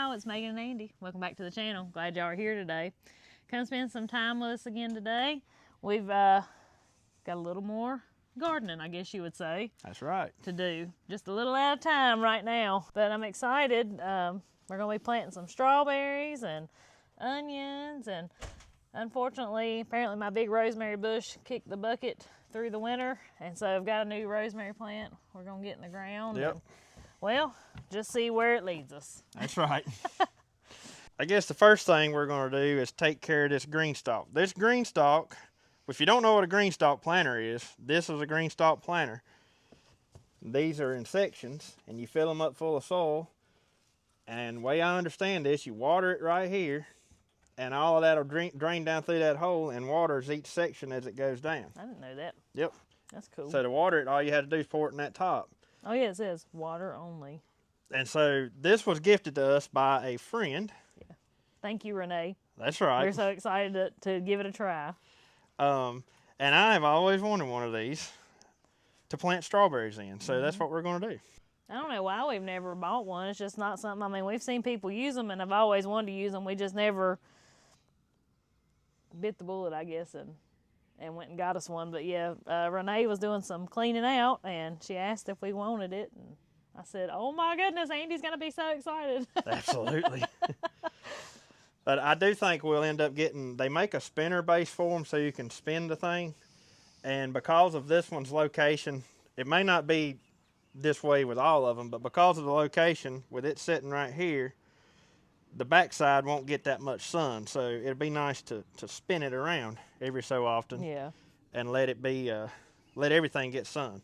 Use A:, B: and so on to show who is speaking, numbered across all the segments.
A: y'all, it's Megan and Andy. Welcome back to the channel. Glad y'all are here today. Come spend some time with us again today. We've got a little more gardening, I guess you would say.
B: That's right.
A: To do. Just a little out of time right now. But I'm excited. We're going to be planting some strawberries and onions. And unfortunately, apparently my big rosemary bush kicked the bucket through the winter. And so I've got a new rosemary plant we're going to get in the ground.
B: Yep.
A: And, well, just see where it leads us.
B: That's right. I guess the first thing we're going to do is take care of this GreenStalk. This GreenStalk, if you don't know what a GreenStalk planter is, this is a GreenStalk planter. These are in sections, and you fill them up full of soil. And the way I understand this, you water it right here, and all of that will drain down through that hole and waters each section as it goes down.
A: I didn't know that.
B: Yep.
A: That's cool.
B: So to water it, all you had to do is pour it in that top.
A: Oh yeah, it says water only.
B: And so this was gifted to us by a friend.
A: Yeah. Thank you, Renee.
B: That's right.
A: We're so excited to give it a try.
B: And I've always wanted one of these to plant strawberries in. So that's what we're going to do.
A: I don't know why we've never bought one. It's just not something, I mean, we've seen people use them and I've always wanted to use them. We just never bit the bullet, I guess, and went and got us one. But yeah, Renee was doing some cleaning out and she asked if we wanted it. And I said, oh my goodness, Andy's going to be so excited.
B: Absolutely. But I do think we'll end up getting, they make a spinner base for them so you can spin the thing. And because of this one's location, it may not be this way with all of them, but because of the location, with it sitting right here, the backside won't get that much sun. So it'd be nice to spin it around every so often.
A: Yeah.
B: And let it be, let everything get sun.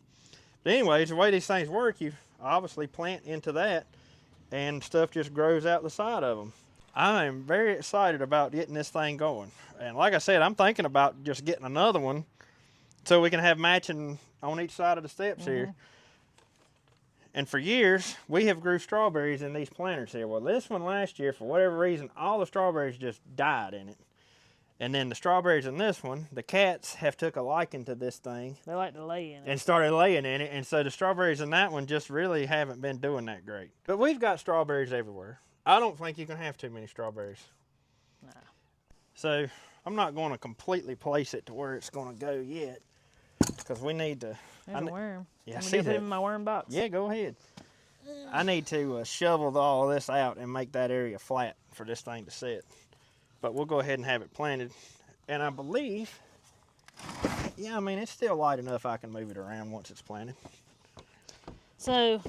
B: But anyways, the way these things work, you obviously plant into that and stuff just grows out the side of them. I am very excited about getting this thing going. And like I said, I'm thinking about just getting another one so we can have matching on each side of the steps here. And for years, we have grew strawberries in these planters here. Well, this one last year, for whatever reason, all the strawberries just died in it. And then the strawberries in this one, the cats have took a liking to this thing.
A: They like to lay in it.
B: And started laying in it. And so the strawberries in that one just really haven't been doing that great. But we've got strawberries everywhere. I don't think you can have too many strawberries.
A: Nah.
B: So I'm not going to completely place it to where it's going to go yet. Because we need to...
A: There's a worm.
B: Yeah,
A: I'm
B: see
A: gonna
B: that.
A: put it in my worm box.
B: Yeah, go ahead. I need to shovel all of this out and make that area flat for this thing to sit. But we'll go ahead and have it planted. And I believe, yeah, I mean, it's still light enough I can move it around once it's planted.
A: So,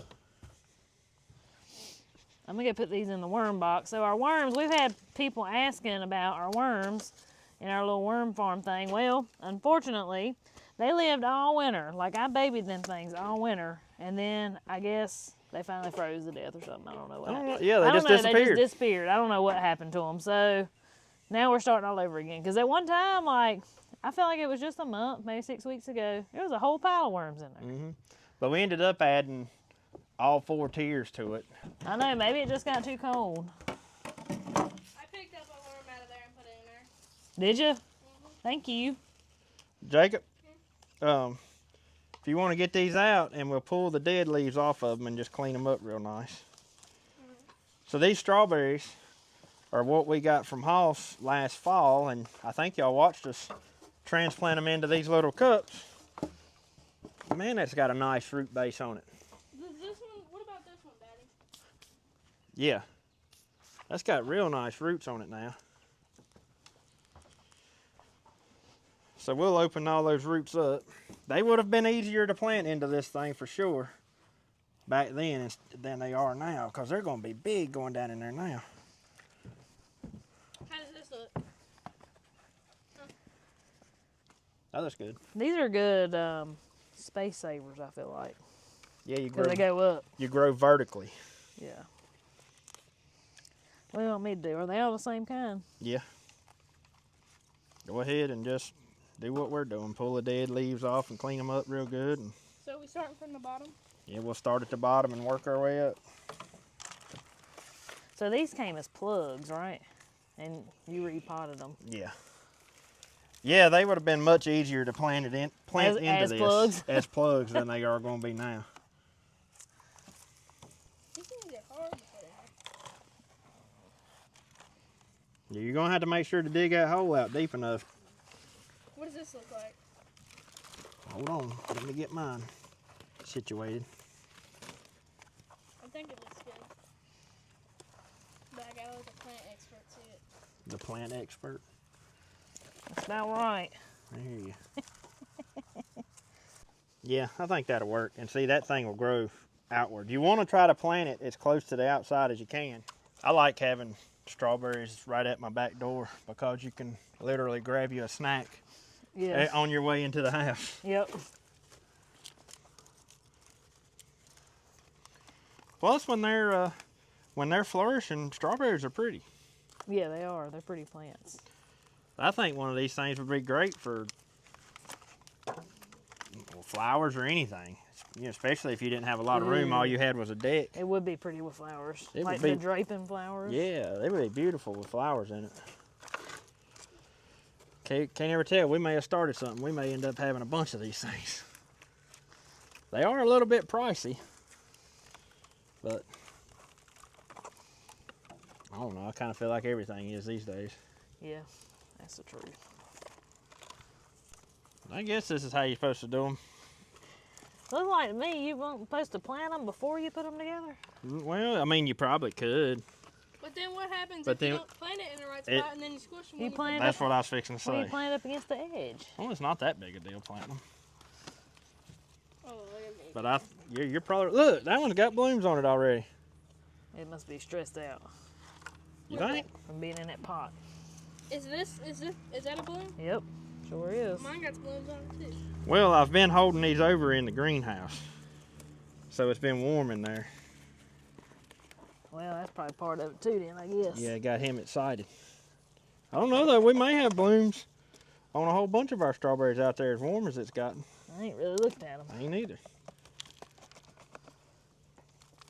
A: I'm gonna put these in the worm box. So our worms, we've had people asking about our worms in our little worm farm thing. Well, unfortunately, they lived all winter. Like, I babied them things all winter. And then, I guess, they finally froze to death or something. I don't know what happened.
B: Yeah, they just disappeared.
A: They just disappeared. I don't know what happened to them. So, now we're starting all over again. Because at one time, like, I felt like it was just a month, maybe 6 weeks ago. There was a whole pile of worms in there.
B: But we ended up adding all 4 tiers to it.
A: I know, maybe it just got too cold.
C: I picked up a worm out of there and put it in there.
A: Did you? Thank you.
B: Jacob, if you want to get these out, and we'll pull the dead leaves off of them and just clean them up real nice. So these strawberries are what we got from Hoss last fall, and I think y'all watched us transplant them into these little cups. Man, that's got a nice root base on it.
C: Does this one, what about this one, Daddy?
B: Yeah, that's got real nice roots on it now. So we'll open all those roots up. They would have been easier to plant into this thing for sure back then than they are now, because they're going to be big going down in there now.
C: How does this look?
B: Oh, that's good.
A: These are good space savers, I feel like.
B: Yeah, you
A: Because
B: grow.
A: they go up.
B: You grow vertically.
A: Yeah. What do you want me to do? Are they all the same kind?
B: Yeah. Go ahead and just do what we're doing. Pull the dead leaves off and clean them up real good. And
C: So we starting from the bottom?
B: yeah, we'll start at the bottom and work our way up.
A: So these came as plugs, right? And you repotted them.
B: Yeah. Yeah, they would have been much easier to plant into
A: as
B: this
A: plugs?
B: as plugs than they are going to be now.
C: These things get hard to put
B: You're gonna have to make sure to dig that hole out deep enough.
C: What does this look like?
B: Hold on, let me get mine situated.
C: I think it looks good. But I gotta let the plant expert see it.
B: The plant expert.
A: That's about right.
B: I hear you. Yeah, I think that'll work. And see, that thing will grow outward. You want to try to plant it as close to the outside as you can. I like having strawberries right at my back door because you can literally grab you a snack on your way into the house.
A: Yep.
B: Plus, when they're flourishing, strawberries are pretty.
A: Yeah, they are. They're pretty plants.
B: I think one of these things would be great for flowers or anything. You know, especially if you didn't have a lot of room, all you had was a deck.
A: It would be pretty with flowers.
B: It
A: like
B: would be,
A: the draping flowers.
B: Yeah, they would be beautiful with flowers in it. Can't ever tell. We may have started something. We may end up having a bunch of these things. They are a little bit pricey, but I don't know. I kind of feel like everything is these days.
A: Yeah, that's the truth.
B: I guess this is how you're supposed to do them.
A: Looks like to me you weren't supposed to plant them before you put them together.
B: Well, I mean, you probably could.
C: But then what happens
B: But
C: if
B: then
C: you don't plant it in the right spot and then you squish them?
A: You plant
B: That's what I was fixing to
A: when
B: say.
A: you plant it up against the edge.
B: Well, it's not that big a deal planting them.
C: Oh, look at me.
B: But you're probably, look, that one's got blooms on it already.
A: It must be stressed out
B: You think?
A: from being in that pot.
C: Is that a bloom?
A: Yep, sure is.
C: Mine got blooms on it too.
B: Well, I've been holding these over in the greenhouse, so it's been warm in there.
A: Well, that's probably part of it too then, I guess.
B: Yeah, it got him excited. I don't know though, we may have blooms on a whole bunch of our strawberries out there as warm as it's gotten.
A: I ain't really looked at them.
B: I ain't either.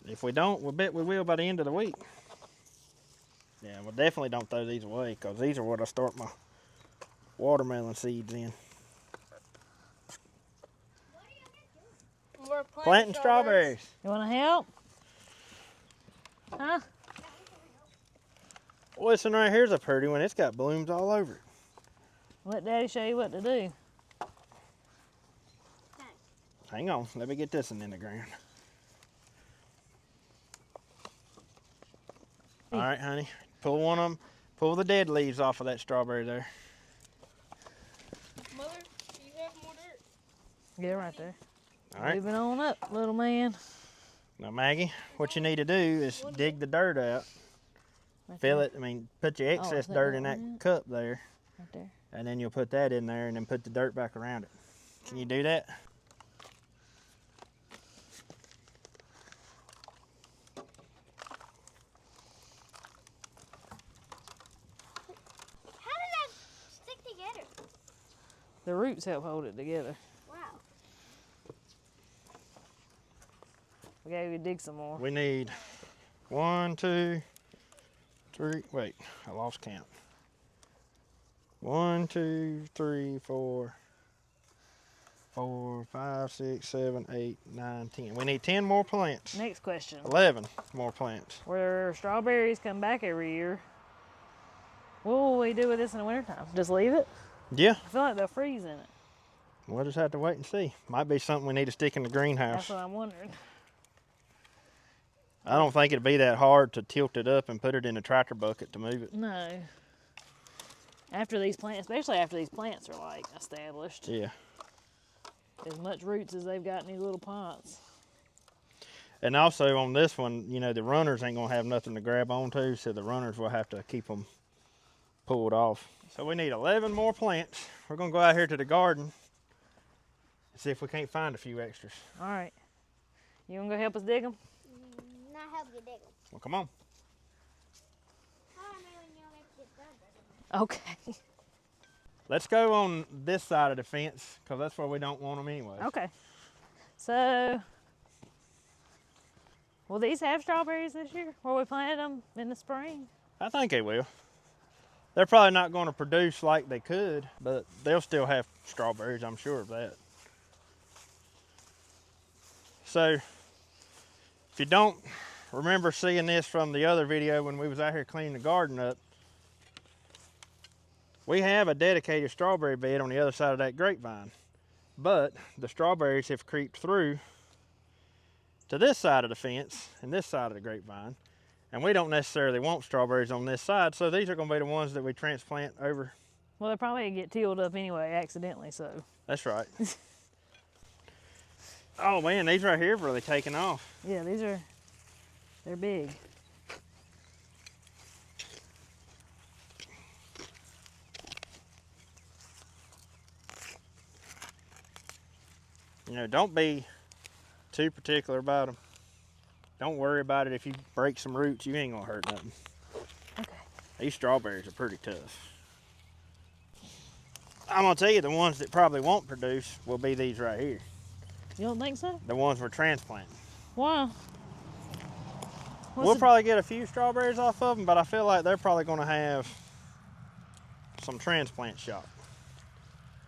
B: If we don't, we'll bet we will by the end of the week. Yeah, well, definitely don't throw these away because these are what I start my watermelon seeds in.
C: We're
B: Planting strawberries.
A: You want to help? Huh?
B: Well, this one right here's a pretty one. It's got blooms all over it.
A: Let Daddy show you what to do.
B: Hang on, let me get this one in the ground. All right, honey, pull one of them. Pull the dead leaves off of that strawberry there.
C: Mother, you have more dirt.
A: Yeah, right there.
B: All right.
A: Moving on up, little man.
B: Now, Maggie, what you need to do is dig the dirt out.
A: Right
B: Fill
A: there.
B: it, put your excess
A: that
B: dirt in
A: that
B: that
A: one?
B: cup there,
A: Right there.
B: and then you'll put that in there and then put the dirt back around it. Can you do that?
D: How did that stick together?
A: The roots help hold it together.
D: Wow.
A: We gotta go dig some more.
B: We need 1, 2, 3, wait, I lost count. 1, 2, 3, 4, 5, 6, 7, 8, 9, 10. We need 10 more plants.
A: Next question.
B: 11 more plants.
A: Where strawberries come back every year, what will we do with this in the wintertime? Just leave it?
B: Yeah,
A: I feel like they'll freeze in it.
B: we'll just have to wait and see. Might be something we need to stick in the greenhouse.
A: That's what I'm wondering.
B: I don't think it'd be that hard to tilt it up and put it in a tractor bucket to move it.
A: No. After these plants, especially after these plants are like established,
B: Yeah.
A: as much roots as they've got in these little pots.
B: And also on this one, you know, the runners ain't gonna have nothing to grab onto, so the runners will have to keep them pulled off. So we need 11 more plants. We're gonna go out here to the garden and see if we can't find a few extras.
A: All right. You gonna go help us dig them?
D: Not help you dig them.
B: Well, come on.
D: Oh, maybe when you get done.
A: Okay.
B: Let's go on this side of the fence because that's where we don't want them anyway.
A: Okay. So, will these have strawberries this year? Where we planted them in the spring?
B: I think they will. They're probably not going to produce like they could, but they'll still have strawberries, I'm sure of that. So, if you don't remember seeing this from the other video when we was out here cleaning the garden up, We have a dedicated strawberry bed on the other side of that grapevine, but the strawberries have creeped through to this side of the fence and this side of the grapevine, and we don't necessarily want strawberries on this side, so these are going to be the ones that we transplant over.
A: Well, they probably get tilled up anyway, accidentally, so.
B: That's right. Oh man, these right here have really taken off.
A: Yeah, they're big.
B: You know, don't be too particular about them. Don't worry about it. If you break some roots, you ain't gonna hurt nothing.
A: Okay.
B: These strawberries are pretty tough. I'm gonna tell you, the ones that probably won't produce will be these right here.
A: You don't think so?
B: The ones we're transplanting.
A: Why?
B: We'll probably get a few strawberries off of them, but I feel like they're probably gonna have some transplant shock.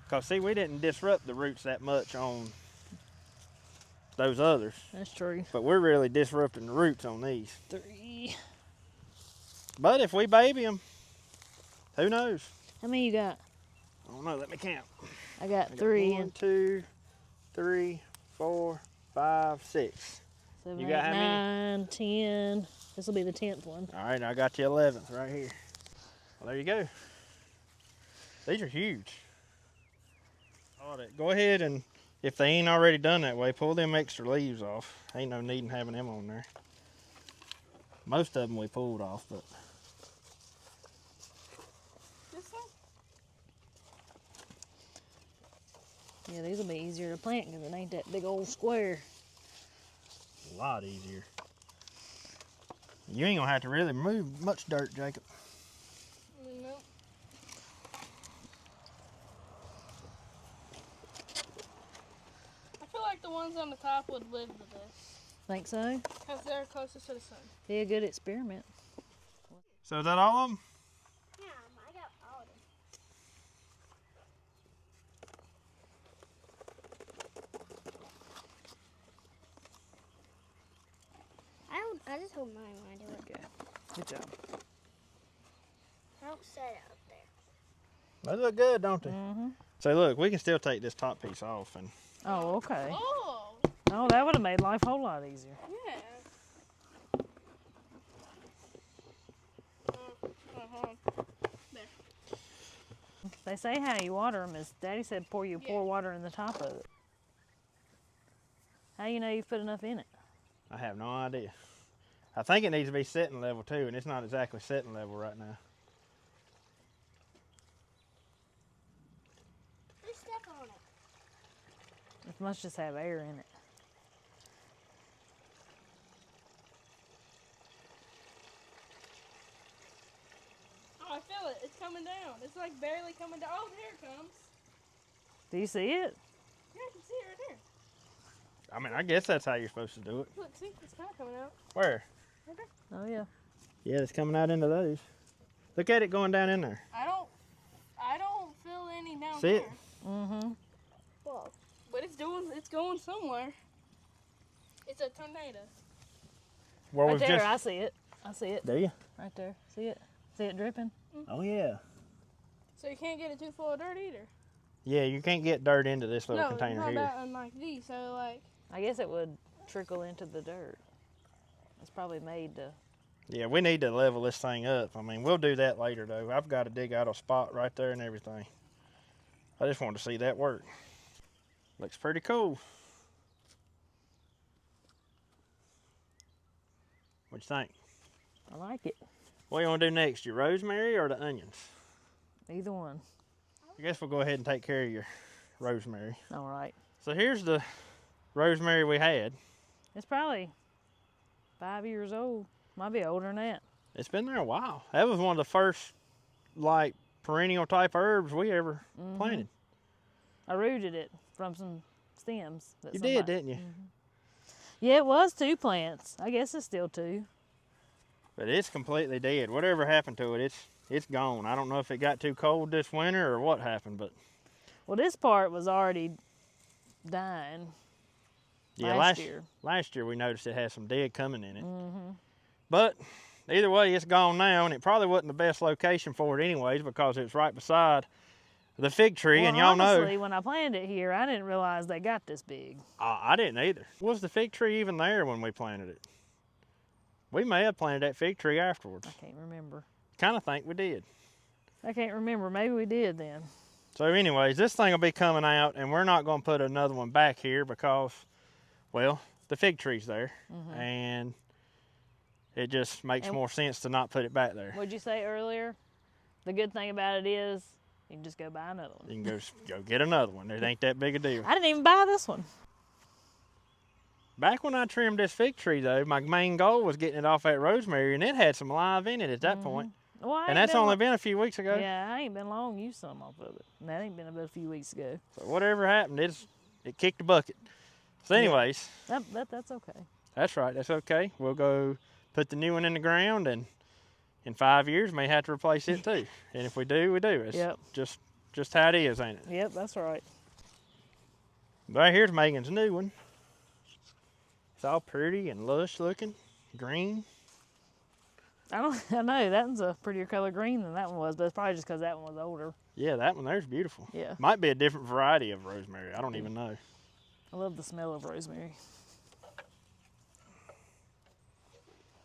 B: Cause see, we didn't disrupt the roots that much on those others.
A: That's true.
B: But we're really disrupting the roots on these.
A: 3.
B: But if we baby them, who knows?
A: How many you got?
B: I don't know, let me count.
A: I got 3.
B: 1, 2, 3, 4, 5, 6.
A: 7,
B: You
A: 8,
B: got how many?
A: 9, 10. This will be the 10th one.
B: All right, I got you 11th right here. Well, there you go. These are huge. Go ahead and, if they ain't already done that way, pull them extra leaves off. Ain't no need in having them on there. Most of them we pulled off, but.
C: This one?
A: Yeah, these will be easier to plant because it ain't that big old square.
B: A lot easier. You ain't gonna have to really move much dirt, Jacob.
C: Nope. I feel like the ones on the top would live with this.
A: Think so?
C: Because they're closest to the sun.
A: Be a good experiment.
B: So is that all of them?
D: Yeah, I got all of them. I just hold mine when I do it.
A: Okay. Good job.
D: I don't set it up there.
B: They look good, don't they?
A: Mm-hmm.
B: So look, we can still take this top piece off, and
A: Oh, okay.
C: Oh!
A: Oh, that would have made life a whole lot easier.
C: Yeah. There.
A: They say how you water them is, Daddy said pour water in the top of it. How you know you've put enough in it?
B: I have no idea. I think it needs to be setting level too, and it's not exactly setting level right now.
D: Just step on it.
A: It must just have air in it.
C: Oh, I feel it. It's coming down. It's like barely coming down. Oh, here it comes.
A: Do you see it?
C: Yeah, I can see it right there.
B: I mean, I guess that's how you're supposed to do it.
C: Look, see? It's kind of coming out.
B: Where?
C: Right there.
A: Oh, yeah.
B: Yeah, it's coming out into those. Look at it going down in there.
C: I don't feel any down
B: See it?
C: there.
A: Mm-hmm.
D: Whoa.
C: But it's going somewhere. It's a tornado.
B: Where
A: Right
B: we've
A: there,
B: just.
A: I see it. I see it.
B: Do you?
A: Right there. See it? See it dripping?
B: Oh yeah.
C: So you can't get it too full of dirt either.
B: Yeah, you can't get dirt into this little
C: No,
B: container
C: not
B: here.
C: that unlike these. So like.
A: I guess it would trickle into the dirt. It's probably made to.
B: Yeah, we need to level this thing up. I mean, we'll do that later though. I've got to dig out a spot right there and everything. I just wanted to see that work. Looks pretty cool. What you think?
A: I like it.
B: What do you want to do next? Your rosemary or the onions?
A: Either one.
B: I guess we'll go ahead and take care of your rosemary.
A: All right.
B: So here's the rosemary we had.
A: It's probably 5 years old. Might be older than that.
B: It's been there a while. That was one of the first, like, perennial type herbs we ever planted.
A: I rooted it from some stems. That
B: You
A: somebody-
B: did, didn't you?
A: Yeah, it was 2 plants. I guess it's still 2.
B: But it's completely dead. Whatever happened to it, it's gone. I don't know if it got too cold this winter or what happened, but
A: Well, this part was already dying
B: yeah,
A: last year.
B: last year we noticed it had some dead coming in it. But either way, it's gone now, and it probably wasn't the best location for it anyways because it's right beside the fig tree,
A: Well,
B: and y'all know.
A: honestly, when I planted it here, I didn't realize they got this big.
B: I didn't either. Was the fig tree even there when we planted it? We may have planted that fig tree afterwards.
A: I can't remember.
B: Kind of think we did.
A: I can't remember. Maybe we did then.
B: So anyways, this thing will be coming out, and we're not going to put another one back here because, well, the fig tree's there, and it just makes more sense to not put it back there.
A: What'd you say earlier? The good thing about it is you can just go buy another one.
B: You can go get another one. It ain't that big a deal.
A: I didn't even buy this one.
B: Back when I trimmed this fig tree, though, my main goal was getting it off that rosemary, and it had some live in it at that point.
A: Well,
B: And that's only been a few weeks ago.
A: Yeah, I ain't been long used some off of it. And that ain't been about a few weeks ago.
B: So whatever happened, it kicked the bucket. So anyways,
A: That's okay.
B: that's right. That's okay. We'll go put the new one in the ground, and in 5 years, may have to replace it too. And if we do, we do. It's just how it is, ain't it?
A: Yep, that's right.
B: Right here's Megan's new one. It's all pretty and lush looking, green.
A: I know that one's a prettier color green than that one was, but it's probably just because that one was older.
B: Yeah, that one there's beautiful.
A: Yeah.
B: Might be a different variety of rosemary. I don't even know.
A: I love the smell of rosemary.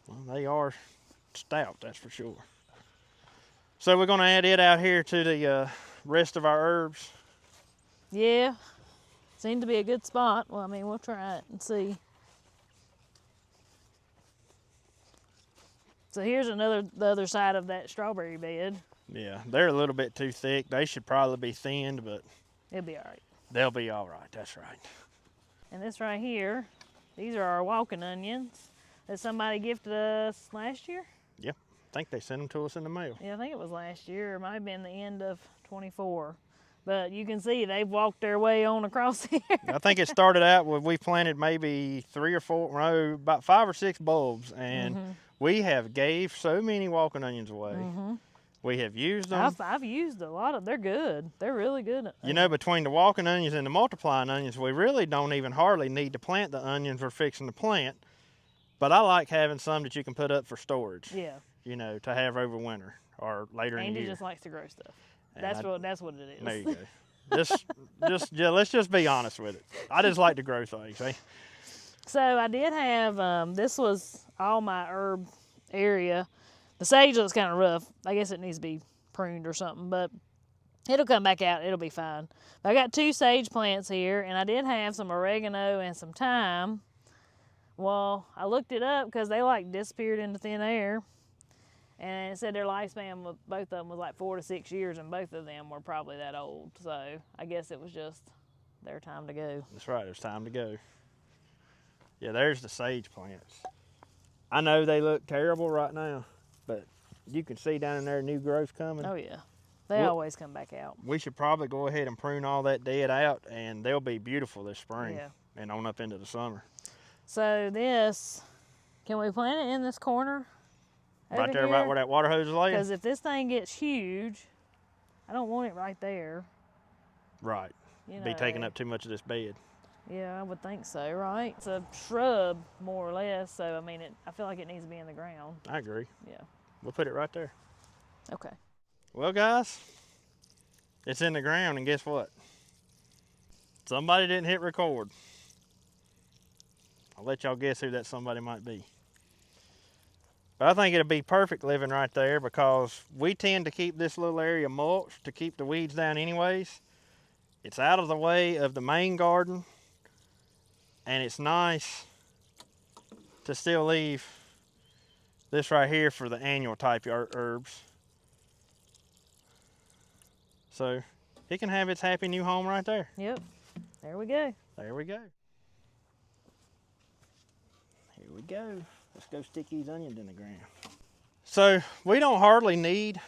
B: Well, they are stout, that's for sure. So we're going to add it out here to the rest of our herbs.
A: Yeah, seemed to be a good spot. Well, I mean, we'll try it and see. So here's the other side of that strawberry bed.
B: Yeah, they're a little bit too thick. They should probably be thinned, but
A: It'll be all right.
B: they'll be all right. That's right.
A: And this right here, these are our walking onions that somebody gifted us last year.
B: Yep, I think they sent them to us in the mail.
A: Yeah, I think it was last year. It might have been the end of 24. But you can see they've walked their way on across here.
B: I think it started out with we planted maybe 3 or 4, no, about 5 or 6 bulbs, and we have gave so many walking onions away. We have used them.
A: I've used a lot of. They're good. They're really good.
B: You know, between the walking onions and the multiplying onions, we really don't even hardly need to plant the onions we're fixing to plant. But I like having some that you can put up for storage.
A: Yeah.
B: You know, to have over winter or later in the
A: Andy
B: year.
A: just likes to grow stuff.
B: And
A: That's what it is.
B: There you go. Let's just be honest with it. I just like to grow things, eh?
A: So I did have, this was all my herb area. The sage looks kind of rough. I guess it needs to be pruned or something, but it'll come back out. It'll be fine. But I got 2 sage plants here, and I did have some oregano and some thyme. Well, I looked it up because they like disappeared into thin air. And it said their lifespan with both of them was like 4 to 6 years, and both of them were probably that old. So I guess it was just their time to go.
B: That's right. It's time to go. Yeah, there's the sage plants. I know they look terrible right now, but you can see down in there new growth coming.
A: Oh, yeah. They always come back out.
B: We should probably go ahead and prune all that dead out, and they'll be beautiful this spring.
A: Yeah.
B: And on up into the summer.
A: So this, can we plant it in this corner?
B: Right there about where that water hose is laying?
A: Because if this thing gets huge, I don't want it right there.
B: Right.
A: You know.
B: Be taking up too much of this bed.
A: Yeah, I would think so, right? It's a shrub, more or less, so I mean, I feel like it needs to be in the ground.
B: I agree.
A: Yeah.
B: We'll put it right there.
A: Okay.
B: Well, guys, it's in the ground, and guess what? Somebody didn't hit record. I'll let y'all guess who that somebody might be. But I think it'll be perfect living right there because we tend to keep this little area mulched to keep the weeds down anyways. It's out of the way of the main garden, and it's nice to still leave this right here for the annual type herbs. So it can have its happy new home right there.
A: Yep. There we go.
B: There we go. Here we go. Let's go stick these onions in the ground. So we don't hardly need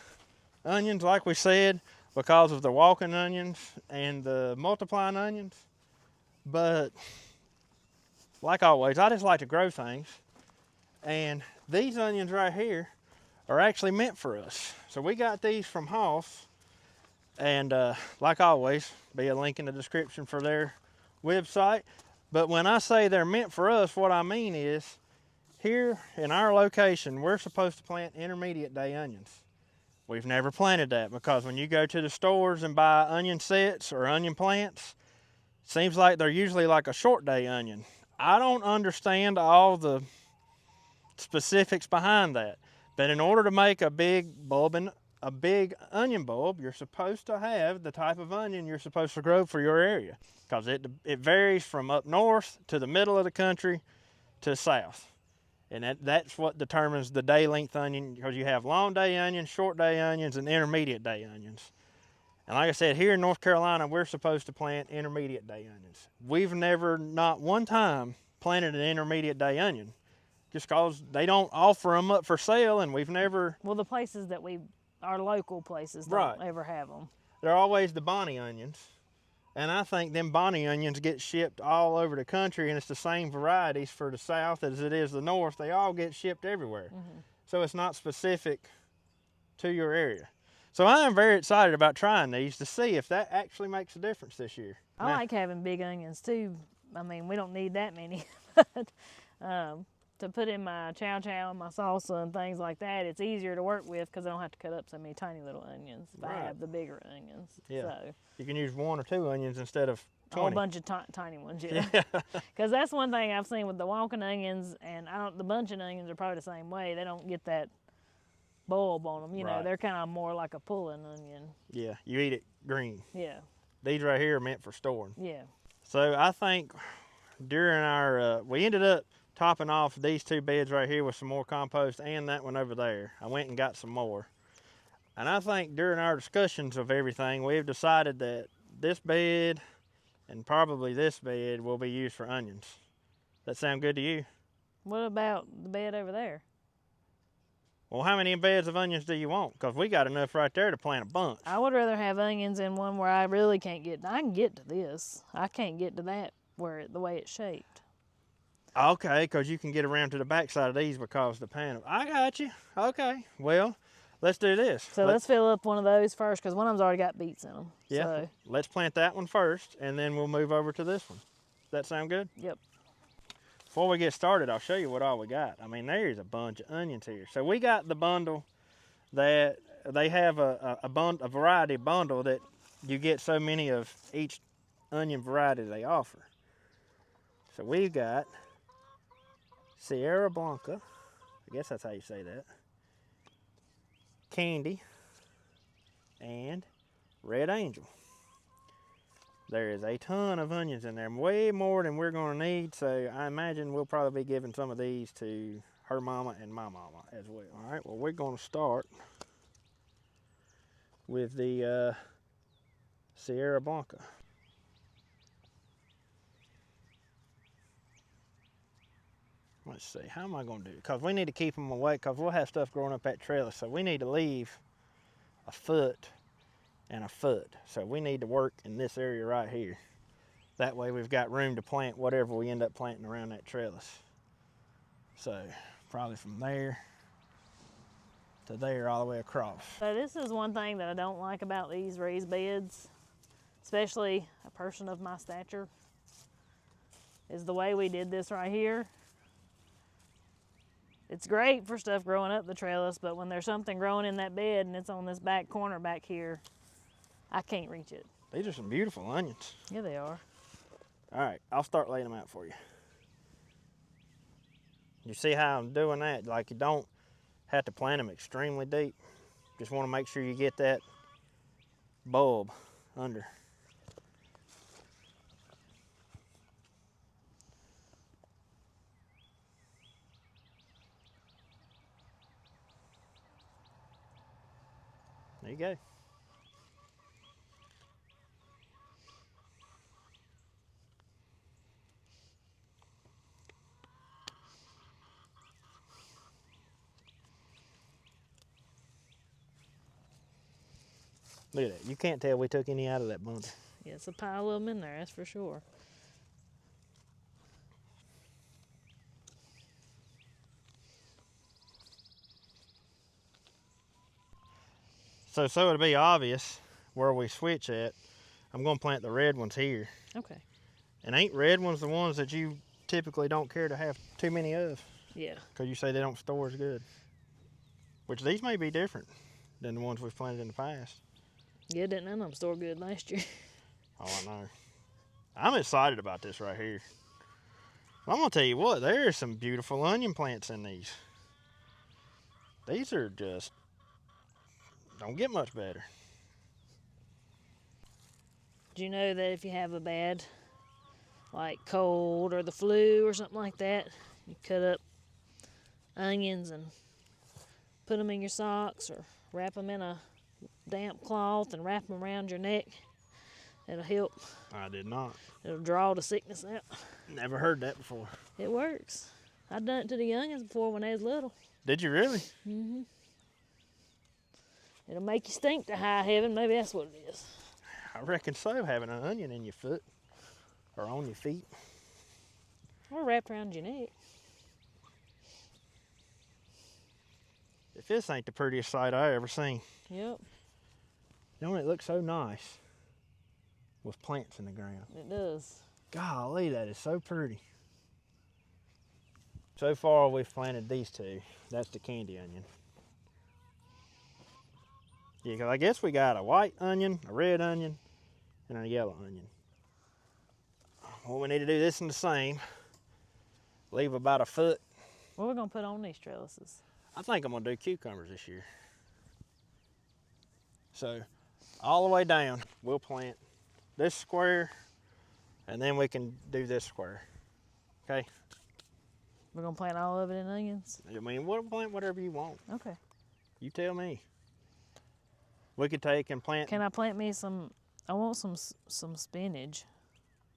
B: onions, like we said, because of the walking onions and the multiplying onions. But like always, I just like to grow things. And these onions right here are actually meant for us. So we got these from Hoss. And like always, be a link in the description for their website. But when I say they're meant for us, what I mean is here in our location, we're supposed to plant intermediate day onions. We've never planted that because when you go to the stores and buy onion sets or onion plants, it seems like they're usually like a short day onion. I don't understand all the specifics behind that, but in order to make a big onion bulb, you're supposed to have the type of onion you're supposed to grow for your area, because it varies from up north to the middle of the country to south. And that's what determines the day length onion, because you have long day onions, short day onions, and intermediate day onions. And like I said, here in North Carolina, we're supposed to plant intermediate day onions. We've never, not one time, planted an intermediate day onion, just because they don't offer them up for sale, and we've never...
A: Well, the places that our local places don't ever have them.
B: They're always the Bonnie onions. And I think them Bonnie onions get shipped all over the country, and it's the same varieties for the south as it is the north. They all get shipped everywhere. Mm-hmm. So it's not specific to your area. So I am very excited about trying these to see if that actually makes a difference this year.
A: I like having big onions too. I mean, we don't need that many, but to put in my chow chow and my salsa and things like that, it's easier to work with because I don't have to cut up so many tiny little onions if I have the bigger onions.
B: Yeah.
A: So
B: you can use 1 or 2 onions instead of 20.
A: A whole bunch of tiny ones, yeah. Because that's one thing I've seen with the walking onions, and the bunching onions are probably the same way. They don't get that bulb on them, you know. They're kind of more like a pulling onion.
B: Yeah, you eat it green.
A: Yeah.
B: These right here are meant for storing.
A: Yeah.
B: So I think during our, we ended up topping off these 2 beds right here with some more compost and that one over there. I went and got some more. And I think during our discussions of everything, we've decided that this bed and probably this bed will be used for onions. That sound good to you?
A: What about the bed over there?
B: Well, how many beds of onions do you want? Because we got enough right there to plant a bunch.
A: I would rather have onions in one where I really can't get. I can get to this. I can't get to that the way it's shaped.
B: Okay, because you can get around to the back side of these because of the panel. I got you. Okay, well, let's do this.
A: So let's fill up one of those first, because one of them's already got beets in them.
B: Yeah,
A: so
B: let's plant that one first, and then we'll move over to this one. Does that sound good?
A: Yep.
B: Before we get started, I'll show you what all we got. I mean, there's a bunch of onions here. So we got the bundle that they have a variety bundle that you get so many of each onion variety they offer. So we've got Sierra Blanca, I guess that's how you say that, Candy, and Red Angel. There is a ton of onions in there, way more than we're going to need, so I imagine we'll probably be giving some of these to her mama and my mama as well. All right, well, we're going to start with the Sierra Blanca. Let's see, how am I going to do it? Because we need to keep them away, because we'll have stuff growing up at Trellis, so we need to leave a foot and a foot. So we need to work in this area right here. That way we've got room to plant whatever we end up planting around that trellis. So probably from there to there all the way across.
A: So this is one thing that I don't like about these raised beds, especially a person of my stature, is the way we did this right here. It's great for stuff growing up the trellis, but when there's something growing in that bed and it's on this back corner back here, I can't reach it.
B: These are some beautiful onions.
A: Yeah, they are.
B: All right, I'll start laying them out for you. You see how I'm doing that? Like, you don't have to plant them extremely deep. Just want to make sure you get that bulb under. There you go. Look at that. You can't tell we took any out of that bundle.
A: Yeah, it's a pile of them in there, that's for sure.
B: So it'll be obvious where we switch at. I'm going to plant the red ones here.
A: Okay.
B: And ain't red ones the ones that you typically don't care to have too many of?
A: Yeah.
B: Because you say they don't store as good. Which these may be different than the ones we've planted in the past.
A: Yeah, didn't none of them store good last year.
B: Oh, I know. I'm excited about this right here. I'm going to tell you what, there are some beautiful onion plants in these. These are just, don't get much better.
A: Do you know that if you have a bad, like cold or the flu or something like that, you cut up onions and put them in your socks or wrap them in a damp cloth and wrap them around your neck? It'll help.
B: I did not.
A: It'll draw the sickness out.
B: Never heard that before.
A: It works. I've done it to the youngins before when they was little.
B: Did you really?
A: Mm-hmm. It'll make you stink to high heaven. Maybe that's what it is.
B: I reckon so, having an onion in your foot or on your feet.
A: Or wrapped around your neck.
B: If this ain't the prettiest sight I ever seen.
A: Yep,
B: Don't it look so nice with plants in the ground?
A: it does.
B: Golly, that is so pretty. So far we've planted these two. That's the candy onion. Yeah, 'cause I guess we got a white onion, a red onion, and a yellow onion. Well, we need to do this in the same. Leave about a foot.
A: What are we going to put on these trellises?
B: I think I'm gonna do cucumbers this year. So, all the way down, we'll plant this square, and then we can do this square. Okay?
A: We're going to plant all of it in onions?
B: I mean, we'll plant whatever you want.
A: Okay.
B: You tell me. We could take and plant.
A: Can I plant me some, I want some spinach.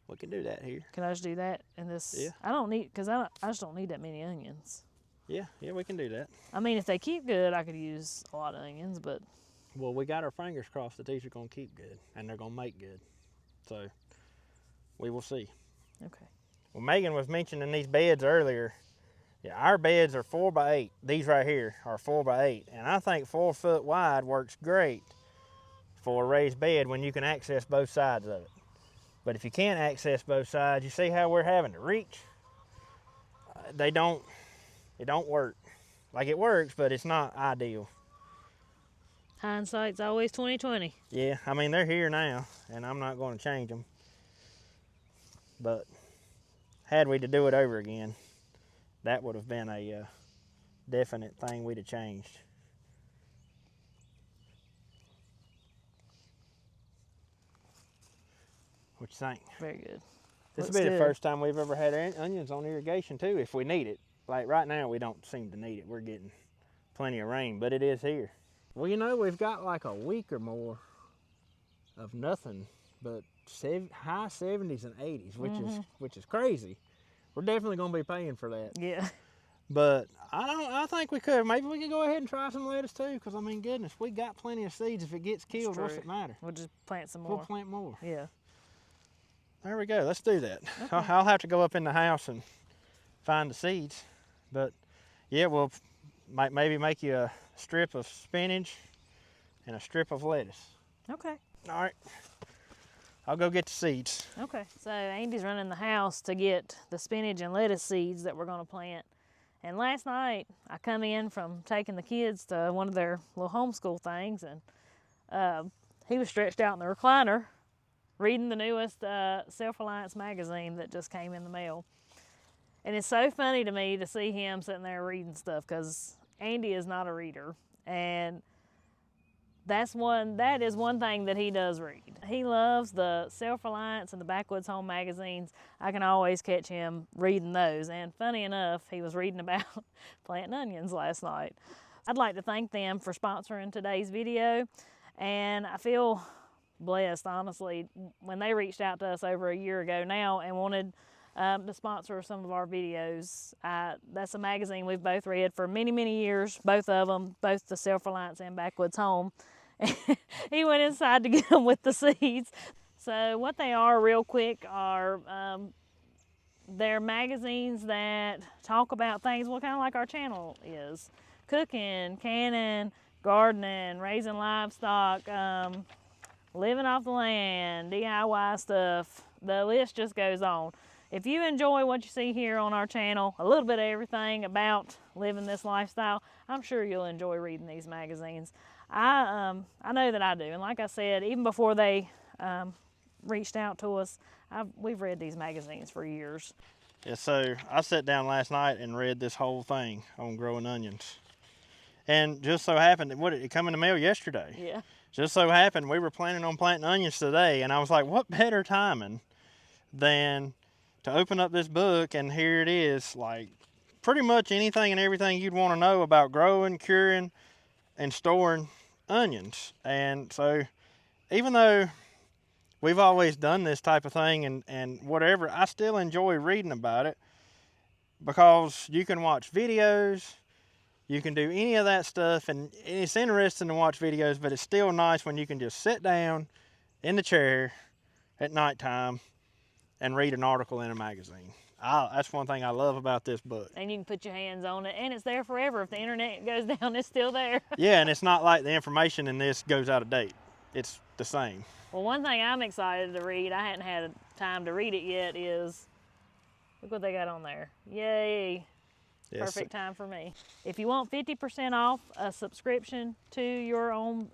B: We can do that here.
A: Can I just do that in this?
B: Yeah.
A: I don't need, because I just don't need that many onions.
B: Yeah, we can do that.
A: I mean, if they keep good, I could use a lot of onions, but
B: Well, we got our fingers crossed that these are gonna keep good, and they're gonna make good. So, we will see.
A: okay.
B: Well, Megan was mentioning these beds earlier. Yeah, our beds are 4 by 8. These right here are 4 by 8, and I think 4 foot wide works great for a raised bed when you can access both sides of it. But if you can't access both sides, you see how we're having to reach? It don't work. Like, it works, but it's not ideal.
A: Hindsight's always 20/20.
B: Yeah, I mean, they're here now, and I'm not going to change them. But had we to do it over again, that would have been a definite thing we'd have changed. What you think?
A: Very good.
B: This will
A: Looks
B: be the
A: good.
B: first time we've ever had onions on irrigation too, if we need it. Like right now, we don't seem to need it. We're getting plenty of rain, but it is here. Well, you know, we've got like a week or more of nothing but high 70s and 80s, which is crazy. We're definitely going to be paying for that.
A: Yeah.
B: But I think we could. Maybe we can go ahead and try some lettuce too, because I mean, goodness, we got plenty of seeds. If it gets killed, what's
A: true.
B: it matter?
A: We'll just plant some
B: We'll
A: more.
B: plant more.
A: Yeah.
B: There we go. Let's do that.
A: Okay.
B: I'll have to go up in the house and find the seeds. But yeah, we'll maybe make you a strip of spinach and a strip of lettuce.
A: Okay.
B: All right. I'll go get the seeds.
A: Okay. So Andy's running the house to get the spinach and lettuce seeds that we're going to plant. And last night I come in from taking the kids to one of their little homeschool things, and he was stretched out in the recliner reading the newest Self-Reliance magazine that just came in the mail. And it's so funny to me to see him sitting there reading stuff, because Andy is not a reader. And that is one thing that he does read. He loves the Self-Reliance and the Backwoods Home magazines. I can always catch him reading those. And funny enough, he was reading about planting onions last night. I'd like to thank them for sponsoring today's video. And I feel blessed, honestly, when they reached out to us over a year ago now and wanted to sponsor some of our videos. That's a magazine we've both read for many, many years, both of them, both the Self-Reliance and Backwoods Home. He went inside to get them with the seeds. So what they are, real quick, are they're magazines that talk about things, well, kind of like our channel is. Cooking, canning, gardening, raising livestock, living off the land, DIY stuff. The list just goes on. if you enjoy what you see here on our channel, a little bit of everything about living this lifestyle, I'm sure you'll enjoy reading these magazines. I know that I do, and like I said, even before they reached out to us, we've read these magazines for years.
B: Yeah, so I sat down last night and read this whole thing on growing onions. And just so happened, it come in the mail yesterday.
A: Yeah.
B: Just so happened we were planning on planting onions today, and I was like, what better timing than to open up this book, and here it is, like pretty much anything and everything you'd want to know about growing, curing, and storing onions. And so even though we've always done this type of thing and whatever, I still enjoy reading about it because you can watch videos, you can do any of that stuff, and it's interesting to watch videos, but it's still nice when you can just sit down in the chair at nighttime and read an article in a magazine. That's one thing I love about this book.
A: And you can put your hands on it, and it's there forever. If the internet goes down, it's still there.
B: Yeah, and it's not like the information in this goes out of date. It's the same.
A: Well, one thing I'm excited to read, I hadn't had time to read it yet, is look what they got on there. Yay.
B: Yes.
A: Perfect time for me. If you want 50% off a subscription to your own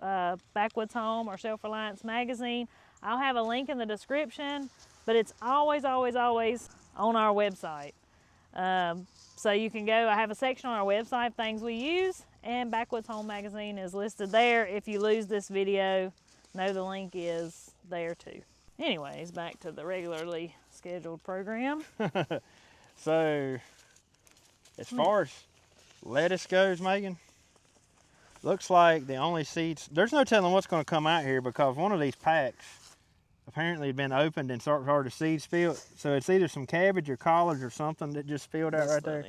A: Backwoods Home or Self-Reliance magazine, I'll have a link in the description, but it's always, always, always on our website. So you can go, I have a section on our website, things we use, and Backwoods Home magazine is listed there. If you lose this video, know the link is there too. Anyways, back to the regularly scheduled program.
B: So, as far as lettuce goes, Megan, looks like the only seeds, there's no telling what's going to come out here because one of these packs apparently had been opened and started to seed spill. So it's either some cabbage or collards or something that just spilled out right there.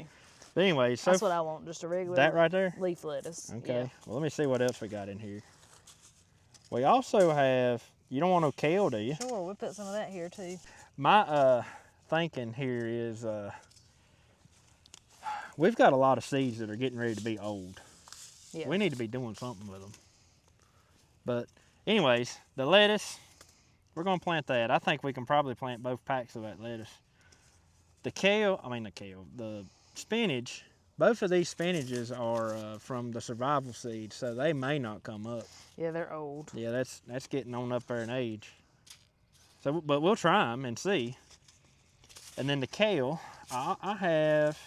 B: But anyway, so
A: that's what I want, just a regular
B: that right there?
A: leaf lettuce.
B: Okay,
A: Yeah.
B: well let me see what else we got in here. We also have, you don't want no kale, do you?
A: Sure, we'll put some of that here too.
B: My thinking here is we've got a lot of seeds that are getting ready to be old.
A: Yeah.
B: We need to be doing something with them. But anyways, the lettuce, we're going to plant that. I think we can probably plant both packs of that lettuce. The spinach, both of these spinaches are from the survival seeds, so they may not come up.
A: Yeah, they're old.
B: Yeah, that's getting on up there in age. So, but we'll try them and see. And then the kale, I have.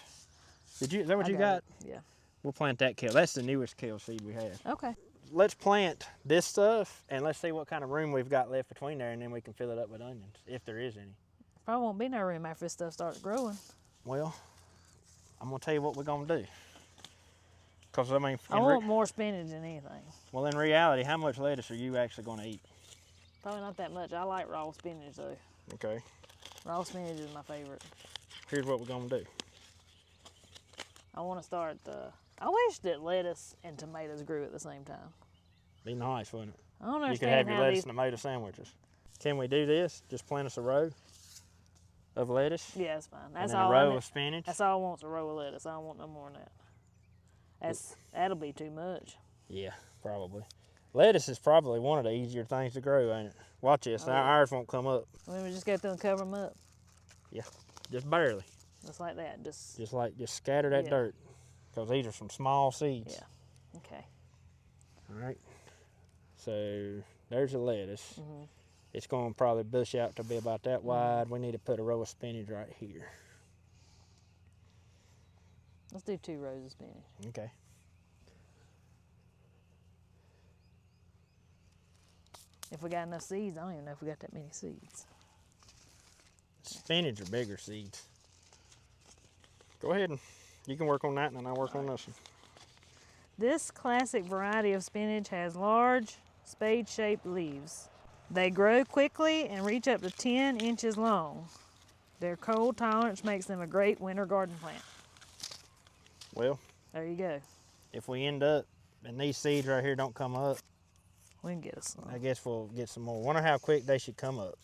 B: Is that what you got?
A: It. Yeah.
B: We'll plant that kale. That's the newest kale seed we have.
A: Okay.
B: Let's plant this stuff and let's see what kind of room we've got left between there, and then we can fill it up with onions, if there is any.
A: Probably won't be no room after this stuff starts growing.
B: Well, I'm gonna tell you what we're gonna do. Cause I mean,
A: I want more spinach than anything.
B: well, in reality, how much lettuce are you actually gonna eat?
A: Probably not that much. I like raw spinach though.
B: Okay.
A: Raw spinach is my favorite.
B: Here's what we're gonna do.
A: I want to start I wish that lettuce and tomatoes grew at the same time.
B: Be nice, wouldn't it?
A: I don't
B: You
A: understand
B: could have your
A: how
B: lettuce
A: these.
B: and tomato sandwiches. Can we do this? Just plant us a row of lettuce?
A: Yeah, that's fine.
B: And
A: That's
B: then
A: all.
B: a row of spinach?
A: That's all I want is a row of lettuce. I don't want no more than that. That'll be too much.
B: Yeah, probably. Lettuce is probably one of the easier things to grow, ain't it? Watch this.
A: Oh,
B: Now
A: yeah.
B: ours won't come up.
A: We just go through and cover them up,
B: Just barely.
A: just like that. Just
B: Just scatter that
A: Yeah.
B: dirt. Because these are some small seeds.
A: Yeah. Okay.
B: All right. So there's the lettuce.
A: Mhm.
B: It's going to probably bush out to be about that wide. We need to put a row of spinach right here.
A: Let's do 2 rows of spinach.
B: Okay.
A: If we got enough seeds, I don't even know if we got that many seeds.
B: Spinach are bigger seeds. Go ahead and you can work on that and then I'll work on this one.
A: This classic variety of spinach has large, spade-shaped leaves. They grow quickly and reach up to 10 inches long. Their cold tolerance makes them a great winter garden plant.
B: Well,
A: There you go.
B: if we end up and these seeds right here don't come up,
A: We can get us some.
B: I guess we'll get some more. Wonder how quick they should come up.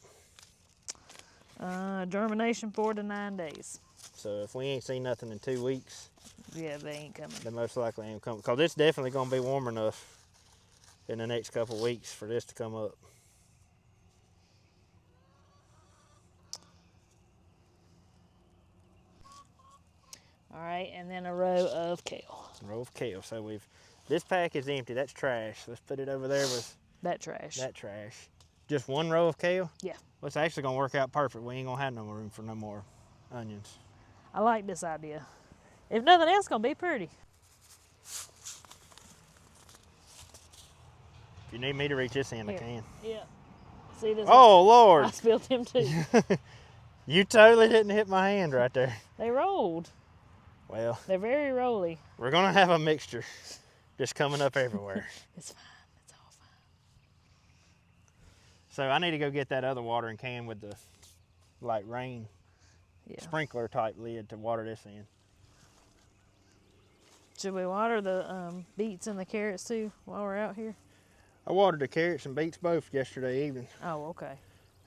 A: Germination 4 to 9 days.
B: So if we ain't seen nothing in 2 weeks,
A: Yeah, they ain't coming.
B: they most likely ain't coming. Because it's definitely going to be warm enough in the next couple of weeks for this to come up.
A: All right, and then a row of kale.
B: Row of kale. So this pack is empty. That's trash. Let's put it over there with
A: That trash.
B: that trash. Just one row of kale?
A: Yeah.
B: Well, it's actually gonna work out perfect. We ain't gonna have no more room for no more onions.
A: I like this idea. If nothing else, it's gonna be pretty.
B: If you need me to reach this end, I
A: Here.
B: can.
A: Yeah. See this?
B: Oh, Lord.
A: I spilled them too.
B: You totally didn't hit my hand right there.
A: They rolled.
B: Well,
A: They're very rolly.
B: we're gonna have a mixture just coming up everywhere.
A: It's fine. It's all fine.
B: So I need to go get that other watering can with the like rain
A: Yeah.
B: sprinkler type lid to water this in.
A: Should we water the beets and the carrots too while we're out here?
B: I watered the carrots and beets both yesterday evening,
A: Oh, okay.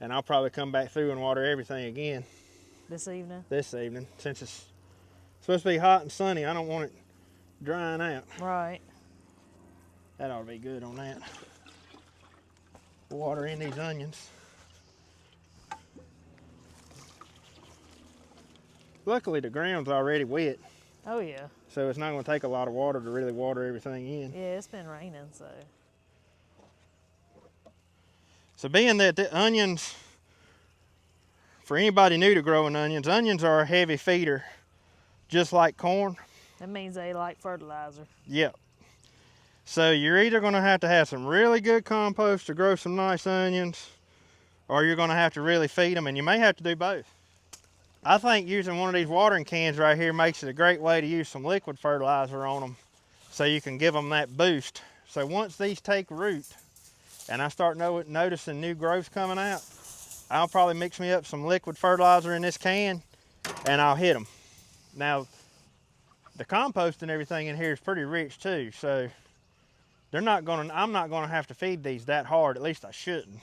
B: and I'll probably come back through and water everything again
A: This evening?
B: this evening. Since it's supposed to be hot and sunny, I don't want it drying out.
A: Right.
B: That ought to be good on that. Water in these onions. Luckily the ground's already wet,
A: Oh, yeah.
B: so it's not going to take a lot of water to really water everything in.
A: Yeah, it's been raining, so.
B: So being that the onions, for anybody new to growing onions, onions are a heavy feeder, just like corn.
A: That means they like fertilizer.
B: Yep. So you're either going to have some really good compost to grow some nice onions, or you're going to have to really feed them, and you may have to do both. I think using one of these watering cans right here makes it a great way to use some liquid fertilizer on them so you can give them that boost. So once these take root and I start noticing new growth coming out, I'll probably mix me up some liquid fertilizer in this can and I'll hit them. Now, the compost and everything in here is pretty rich too, so I'm not gonna have to feed these that hard, at least I shouldn't.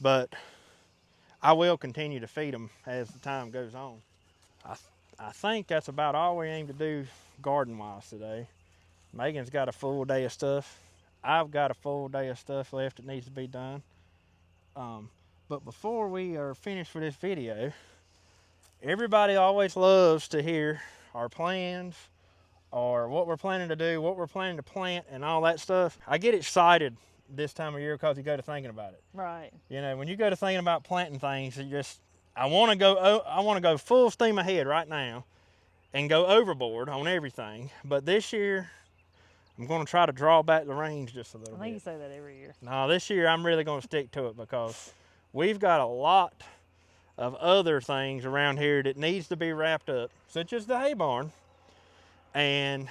B: But I will continue to feed them as the time goes on. I think that's about all we aim to do garden-wise today. Megan's got a full day of stuff. I've got a full day of stuff left that needs to be done. But before we are finished with this video, everybody always loves to hear our plans or what we're planning to do, what we're planning to plant and all that stuff. I get excited this time of year because you go to thinking about it.
A: Right.
B: You know, when you go to thinking about planting things, I want to go full steam ahead right now and go overboard on everything. But this year, I'm going to try to draw back the reins just a little
A: I think you
B: bit.
A: say that every year.
B: No, this year I'm really going to stick to it because we've got a lot of other things around here that needs to be wrapped up, such as the hay barn. And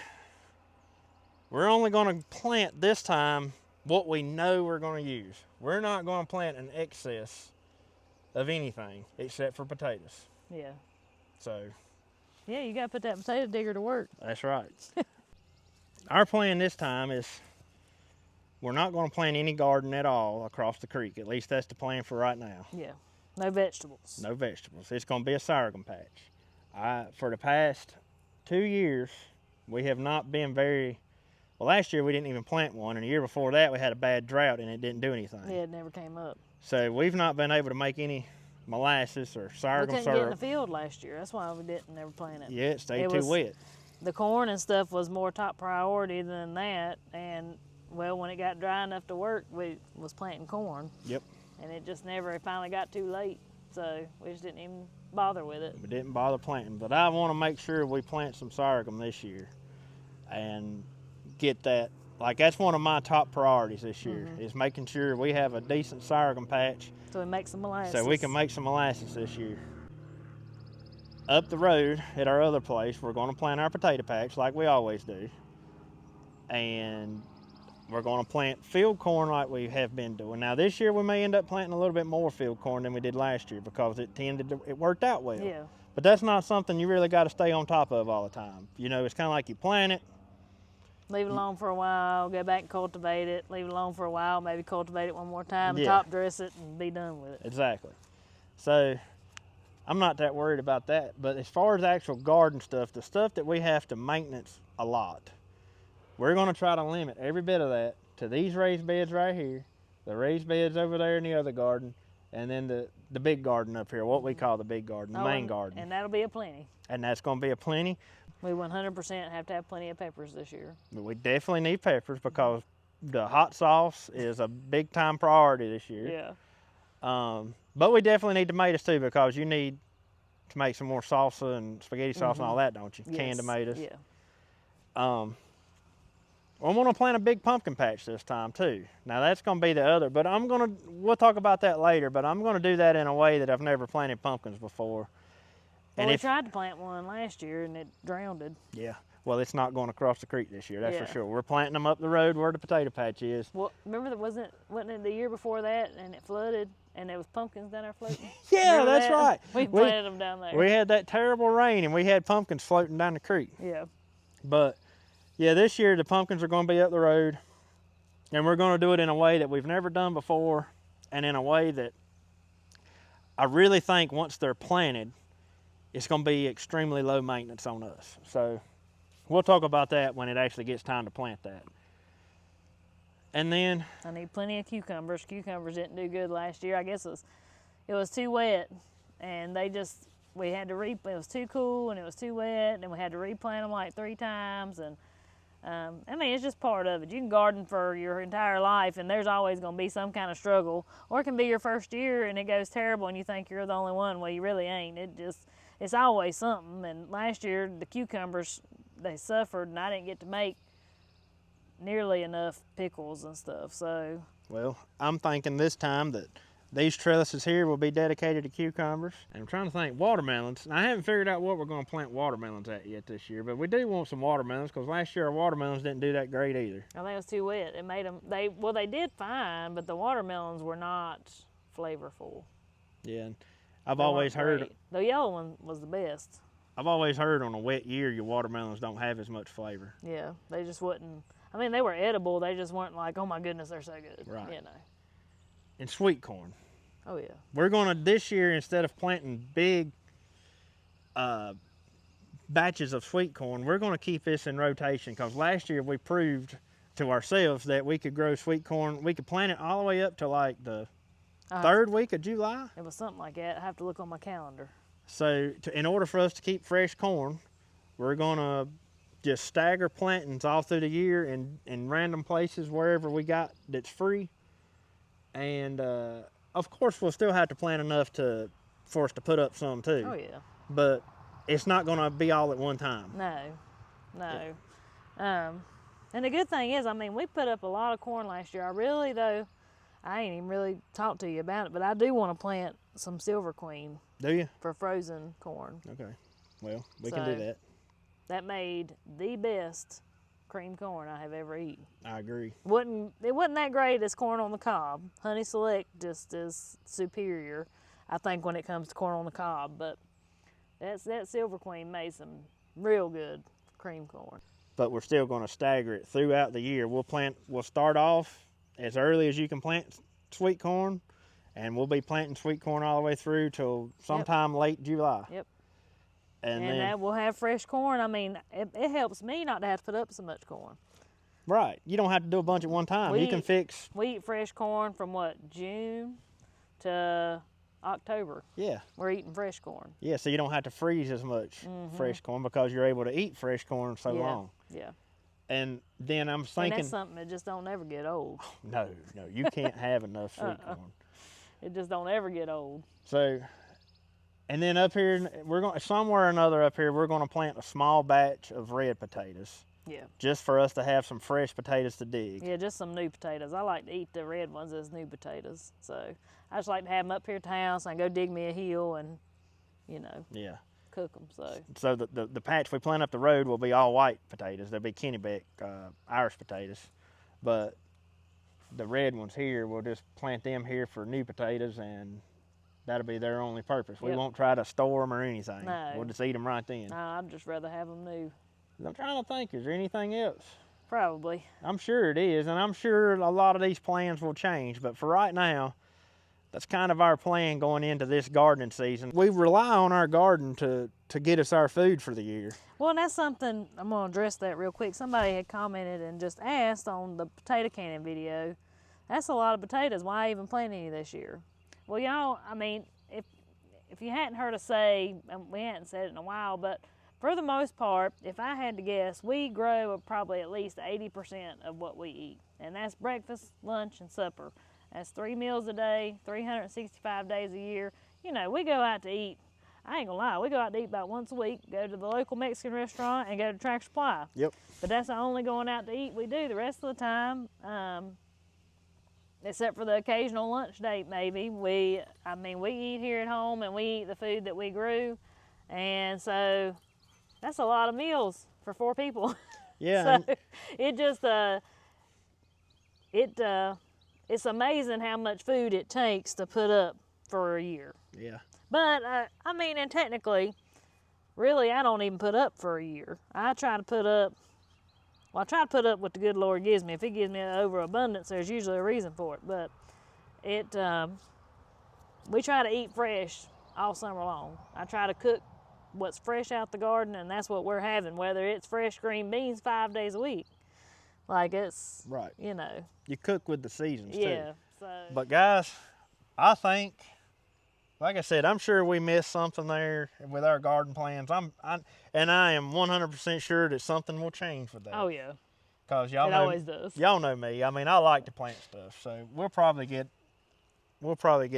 B: we're only going to plant this time what we know we're going to use. We're not going to plant an excess of anything except for potatoes.
A: Yeah.
B: So
A: Yeah, you got to put that potato digger to work.
B: that's right. Our plan this time is we're not going to plant any garden at all across the creek. At least that's the plan for right now.
A: Yeah. No vegetables.
B: No vegetables. It's going to be a sorghum patch. For the past 2 years, we have not been very... Well, last year we didn't even plant one, and the year before that we had a bad drought and it didn't do anything.
A: Yeah, it never came up.
B: So we've not been able to make any molasses or
A: We
B: sorghum
A: couldn't get in the
B: syrup.
A: field last year. That's why we didn't never plant it.
B: Yeah, it stayed
A: It
B: too
A: was-
B: wet.
A: The corn and stuff was more top priority than that. And, well, when it got dry enough to work, we was planting corn.
B: Yep.
A: And it just never finally got too late. So we just didn't even bother with it.
B: We didn't bother planting, but I want to make sure we plant some sorghum this year and get that. Like, that's one of my top priorities this year, is making sure we have a decent sorghum patch
A: So we make some molasses.
B: so we can make some molasses this year. Up the road at our other place, we're going to plant our potato patch like we always do. And we're going to plant field corn like we have been doing. Now, this year we may end up planting a little bit more field corn than we did last year because it worked out well.
A: Yeah.
B: But that's not something you really got to stay on top of all the time. You know, it's kind of like you plant it.
A: Leave it alone for a while, go back and cultivate it. Leave it alone for a while, maybe cultivate it one more time,
B: Yeah.
A: top dress it, and be done with it.
B: Exactly. So I'm not that worried about that. But as far as actual garden stuff, the stuff that we have to maintenance a lot, we're going to try to limit every bit of that to these raised beds right here, the raised beds over there in the other garden, and then the big garden up here, what we call the big garden, the main garden.
A: And that'll be a plenty.
B: And that's going to be a plenty.
A: We 100% have to have plenty of peppers this year.
B: But we definitely need peppers because the hot sauce is a big time priority this year.
A: Yeah.
B: But we definitely need tomatoes too, because you need to make some more salsa and spaghetti sauce and all that, don't you?
A: Yes.
B: Canned tomatoes.
A: Yeah.
B: I'm gonna plant a big pumpkin patch this time too. Now that's gonna be the other, but we'll talk about that later, but I'm gonna do that in a way that I've never planted pumpkins before.
A: Well, we tried to plant one last year and it drowned.
B: Yeah. Well, it's not going across the creek this year, that's
A: Yeah.
B: for sure. We're planting them up the road where the potato patch is.
A: Well, remember that wasn't it the year before that and it flooded and there was pumpkins down there floating?
B: Yeah,
A: Remember
B: that's
A: that?
B: right.
A: We planted them down there.
B: We had that terrible rain and we had pumpkins floating down the creek.
A: Yeah.
B: But yeah, this year the pumpkins are going to be up the road, and we're going to do it in a way that we've never done before, and in a way that I really think once they're planted, it's going to be extremely low maintenance on us. So we'll talk about that when it actually gets time to plant that. And then
A: I need plenty of cucumbers. Cucumbers didn't do good last year. I guess it was too wet, and we had to it was too cool and it was too wet, and we had to replant them like 3 times. And I mean, it's just part of it. You can garden for your entire life, and there's always going to be some kind of struggle. Or it can be your first year and it goes terrible, and you think you're the only one. Well, you really ain't. It's always something. And last year, the cucumbers, they suffered, and I didn't get to make nearly enough pickles and stuff. So,
B: well, I'm thinking this time that these trellises here will be dedicated to cucumbers. And I'm trying to think, watermelons. Now, I haven't figured out what we're going to plant watermelons at yet this year, but we do want some watermelons because last year our watermelons didn't do that great either.
A: I think it was too wet. It made them, they did fine, but the watermelons were not flavorful.
B: Yeah, and I've
A: They
B: always
A: weren't
B: heard,
A: great. The yellow one was the best.
B: I've always heard on a wet year your watermelons don't have as much flavor.
A: Yeah, they just wouldn't. I mean, they were edible. They just weren't like, oh my goodness, they're so good.
B: Right.
A: You know.
B: And sweet corn.
A: Oh yeah.
B: We're going to, this year, instead of planting big batches of sweet corn, we're going to keep this in rotation, because last year we proved to ourselves that we could grow sweet corn. We could plant it all the way up to like the 3rd week of July.
A: It was something like that. I have to look on my calendar.
B: So in order for us to keep fresh corn, we're going to just stagger plantings all through the year in random places wherever we got that's free. And of course, we'll still have to plant enough for us to put up some too.
A: Oh yeah.
B: But it's not going to be all at one time.
A: No. And the good thing is, I mean, we put up a lot of corn last year. I ain't even really talked to you about it, but I do want to plant some Silver Queen.
B: Do you?
A: For frozen corn.
B: Okay. Well, we can do that.
A: That made the best cream corn I have ever eaten.
B: I agree.
A: It wasn't that great as corn on the cob. Honey Select just is superior, I think, when it comes to corn on the cob. But that Silver Queen made some real good cream corn.
B: But we're still going to stagger it throughout the year. We'll start off as early as you can plant sweet corn, and we'll be planting sweet corn all the way through till sometime late July.
A: Yep.
B: And
A: then that we'll have fresh corn. I mean, it helps me not to have to put up so much corn.
B: Right. You don't have to do a bunch at one time.
A: We eat fresh corn from June to October.
B: Yeah.
A: We're eating fresh corn.
B: Yeah, so you don't have to freeze as much fresh corn because you're able to eat fresh corn so long.
A: Yeah.
B: And then I'm thinking,
A: and that's something that just don't ever get old.
B: No, you can't have enough sweet corn.
A: It just don't ever get old.
B: So, and then up here, somewhere or another up here, we're going to plant a small batch of red potatoes.
A: Yeah.
B: Just for us to have some fresh potatoes to dig.
A: Yeah, just some new potatoes. I like to eat the red ones as new potatoes. So I just like to have them up here at the house and go dig me a hill and,
B: Yeah.
A: cook them.
B: So the patch we plant up the road will be all white potatoes. They'll be Kennebec Irish potatoes. But the red ones here, we'll just plant them here for new potatoes, and that'll be their only purpose. We won't try to store them or anything.
A: No.
B: We'll just eat them right then.
A: No, I'd just rather have them new.
B: I'm trying to think, is there anything else?
A: Probably.
B: I'm sure it is, and I'm sure a lot of these plans will change, but for right now, that's kind of our plan going into this gardening season. We rely on our garden to get us our food for the year.
A: Well, and that's something, I'm going to address that real quick. Somebody had commented and just asked on the potato canning video, that's a lot of potatoes. Why even plant any this year? Well, y'all, I mean, if you hadn't heard us say, and we hadn't said it in a while, but for the most part, if I had to guess, we grow probably at least 80% of what we eat. And that's breakfast, lunch, and supper. That's 3 meals a day, 365 days a year. You know, we go out to eat. I ain't gonna lie, we go out to eat about once a week, go to the local Mexican restaurant and go to Tractor Supply.
B: Yep.
A: But that's the only going out to eat we do. The rest of the time, except for the occasional lunch date maybe, we eat here at home and we eat the food that we grew. And so that's a lot of meals for 4 people.
B: Yeah.
A: So it just, it's amazing how much food it takes to put up for a year.
B: Yeah.
A: But, I mean, and technically, really, I don't even put up for a year. I try to put up what the good Lord gives me. If He gives me an overabundance, there's usually a reason for it. But we try to eat fresh all summer long. I try to cook what's fresh out the garden, and that's what we're having, whether it's fresh green beans 5 days a week. Like, it's,
B: right.
A: You know.
B: You cook with the seasons, too.
A: Yeah. So.
B: But, guys, I think, like I said, I'm sure we missed something there with our garden plans. I am 100% sure that something will change with that.
A: Oh, yeah.
B: Because
A: it always does.
B: Y'all know me. I mean, I like to plant stuff, so we'll probably get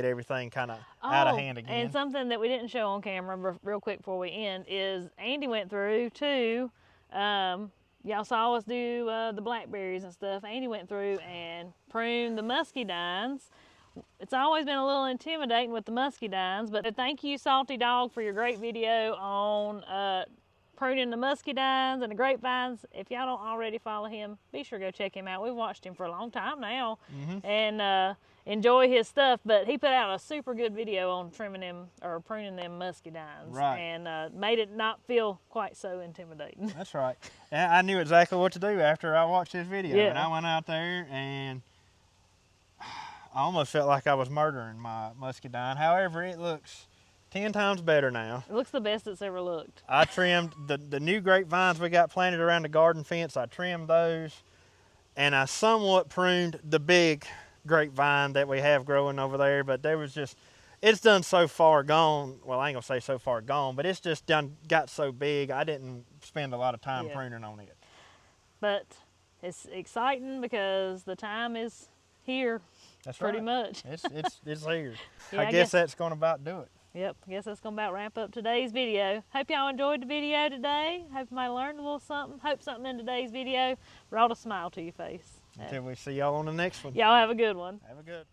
B: everything kind of out of hand again.
A: And something that we didn't show on camera real quick before we end is Andy went through too. Y'all saw us do the blackberries and stuff. Andy went through and pruned the muscadines. It's always been a little intimidating with the muscadines, but thank you, Salty Dog, for your great video on pruning the muscadines and the grapevines. If y'all don't already follow him, be sure to go check him out. We've watched him for a long time now, and enjoy his stuff. But he put out a super good video on trimming them or pruning them muscadines,
B: right?
A: And made it not feel quite so intimidating.
B: That's right. And I knew exactly what to do after I watched his video,
A: yeah.
B: And I went out there and I almost felt like I was murdering my muscadine. However, it looks 10 times better now.
A: It looks the best it's ever looked.
B: I trimmed the new grapevines we got planted around the garden fence. I trimmed those, and I somewhat pruned the big grapevine that we have growing over there. But there was just, it's done so far gone. Well, I ain't gonna say so far gone, but it's just got so big. I didn't spend a lot of time pruning on it.
A: But it's exciting because the time is here.
B: That's
A: pretty
B: right.
A: much.
B: It's here.
A: Yeah,
B: I guess that's going to about do it.
A: Yep, I guess that's going to about wrap up today's video. Hope y'all enjoyed the video today. Hope you might have learned a little something. Hope something in today's video brought a smile to your face.
B: Until we see y'all on the next one.
A: Y'all have a good one.
B: Have a good